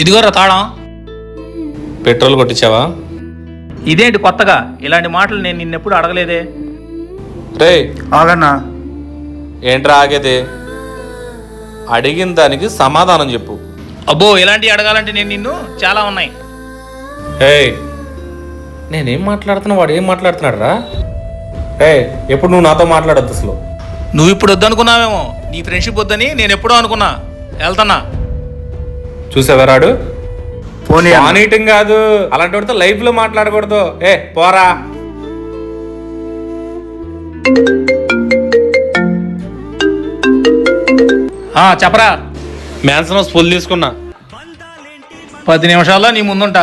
ఇదిగోరా తాళం. పెట్రోల్ కొట్టించావా? ఇదేంటి కొత్తగా? ఇలాంటి మాటలు నేను నిన్నెప్పుడు అడగలేదే. రే ఆగన్నా. ఏంట్రా ఆగేది? అడిగిన దానికి సమాధానం చెప్పు. అబ్బో, ఇలాంటివి అడగాలంటే నేను నిన్ను చాలా ఉన్నాయి. నేనేం మాట్లాడుతున్నా, వాడు ఏం మాట్లాడుతున్నాడు రా? ఎప్పుడు నువ్వు నాతో మాట్లాడొద్దు అసలు. నువ్వు ఇప్పుడు వద్దనుకున్నావేమో, నీ ఫ్రెండ్షిప్ వద్దని నేను ఎప్పుడో అనుకున్నా. వెళ్తున్నా. చూసావరాడు పోనీ ఈటింగ్ కాదు, అలాంటి వాడితో లైఫ్ లో మాట్లాడకూడదు. పోరా. చెప్పరా. మ్యాన్సన్ ఫుల్ తీసుకున్నా. 10 నిమిషాల్లో నీ ముందుంటా.